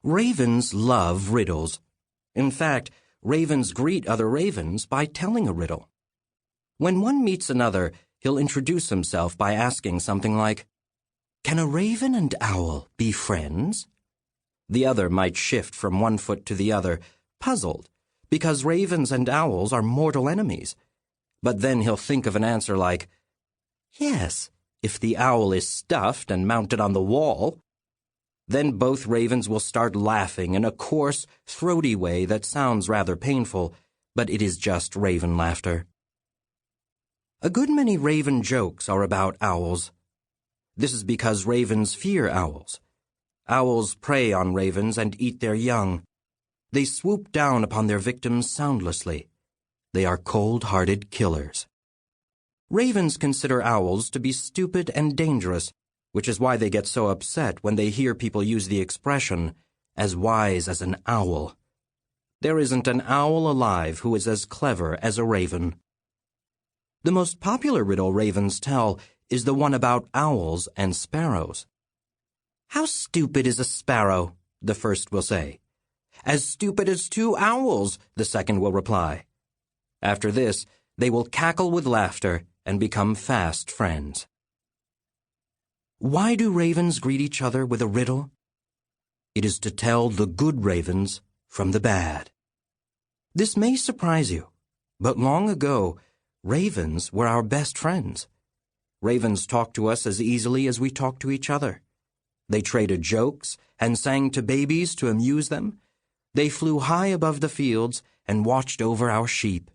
Ravens love riddles. In fact, ravens greet other ravens by telling a riddle. When one meets another, he'll introduce himself by asking something like, "Can a raven and owl be friends?" The other might shift from one foot to the other, puzzled, because ravens and owls are mortal enemies. But then he'll think of an answer like, "Yes, if the owl is stuffed and mounted on the wall." Then both ravens will start laughing in a coarse, throaty way that sounds rather painful, but it is just raven laughter. A good many raven jokes are about owls. This is because ravens fear owls. Owls prey on ravens and eat their young. They swoop down upon their victims soundlessly. They are cold-hearted killers. Ravens consider owls to be stupid and dangerous, which is why they get so upset when they hear people use the expression, "as wise as an owl." There isn't an owl alive who is as clever as a raven. The most popular riddle ravens tell is the one about owls and sparrows. "How stupid is a sparrow?" the first will say. "As stupid as two owls," the second will reply. After this, they will cackle with laughter and become fast friends. Why do ravens greet each other with a riddle? It is to tell the good ravens from the bad. This may surprise you, but long ago, ravens were our best friends. Ravens talked to us as easily as we talk to each other. They traded jokes and sang to babies to amuse them. They flew high above the fields and watched over our sheep.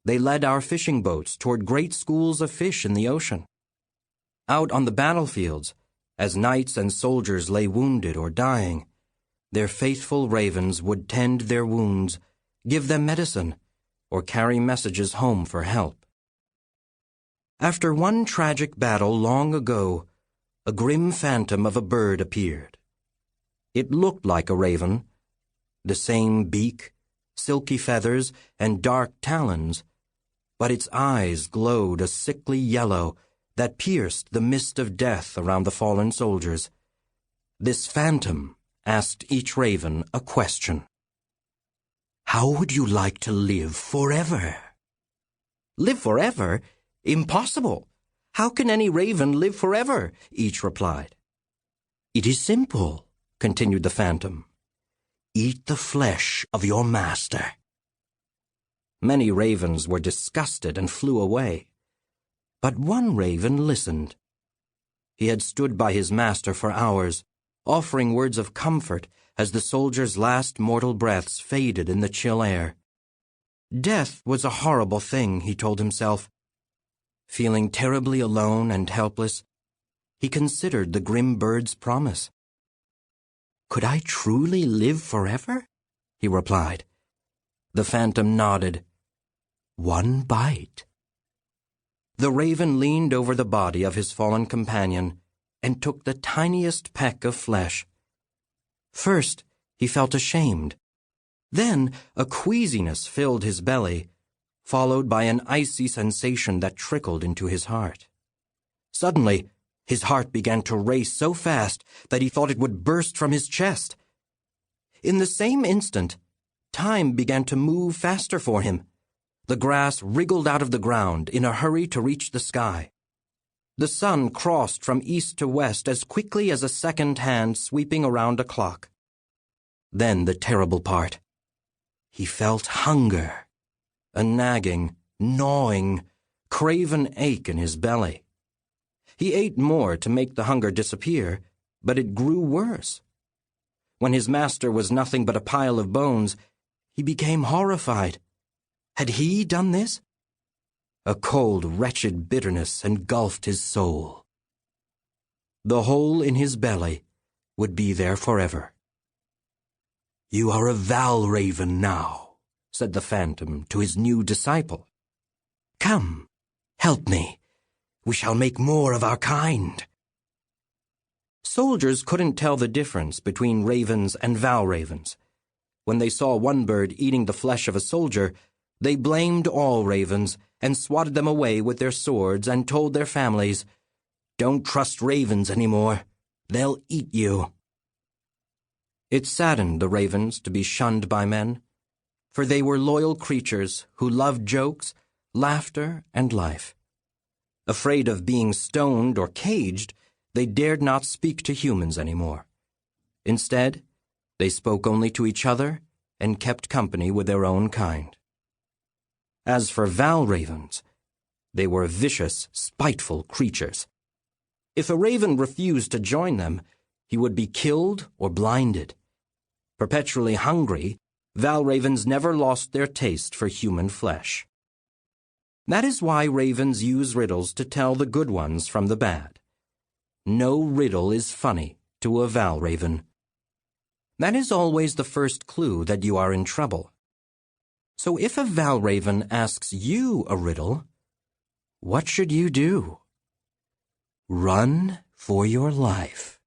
They led our fishing boats toward great schools of fish in the ocean. Out on the battlefields, as knights and soldiers lay wounded or dying, their faithful ravens would tend their wounds, give them medicine, or carry messages home for help. After one tragic battle long ago, a grim phantom of a bird appeared. It looked like a raven, the same beak, silky feathers, and dark talons, but its eyes glowed a sickly yellow that pierced the mist of death around the fallen soldiers. This phantom asked each raven a question. "How would you like to live forever?" "Live forever? Impossible! How can any raven live forever?" each replied. "It is simple," continued the phantom. "Eat the flesh of your master." Many ravens were disgusted and flew away. But one raven listened. He had stood by his master for hours, offering words of comfort as the soldiers' last mortal breaths faded in the chill air. Death was a horrible thing, he told himself. Feeling terribly alone and helpless, he considered the grim bird's promise. "Could I truly live forever?" he replied. The phantom nodded. "One bite." The raven leaned over the body of his fallen companion and took the tiniest peck of flesh. First, he felt ashamed. Then, a queasiness filled his belly, followed by an icy sensation that trickled into his heart. Suddenly, his heart began to race so fast that he thought it would burst from his chest. In the same instant, time began to move faster for him. The grass wriggled out of the ground in a hurry to reach the sky. The sun crossed from east to west as quickly as a second hand sweeping around a clock. Then the terrible part. He felt hunger, a nagging, gnawing, craven ache in his belly. He ate more to make the hunger disappear, but it grew worse. When his master was nothing but a pile of bones, he became horrified. Had he done this? A cold, wretched bitterness engulfed his soul. The hole in his belly would be there forever. "You are a valraven now," said the phantom to his new disciple. "Come, help me. We shall make more of our kind." Soldiers couldn't tell the difference between ravens and valravens. When they saw one bird eating the flesh of a soldier, they blamed all ravens and swatted them away with their swords and told their families, "Don't trust ravens anymore. They'll eat you." It saddened the ravens to be shunned by men, for they were loyal creatures who loved jokes, laughter, and life. Afraid of being stoned or caged, they dared not speak to humans anymore. Instead, they spoke only to each other and kept company with their own kind. As for valravens, they were vicious, spiteful creatures. If a raven refused to join them, he would be killed or blinded. Perpetually hungry, valravens never lost their taste for human flesh. That is why ravens use riddles to tell the good ones from the bad. No riddle is funny to a valraven. That is always the first clue that you are in trouble. So if a valraven asks you a riddle, what should you do? Run for your life.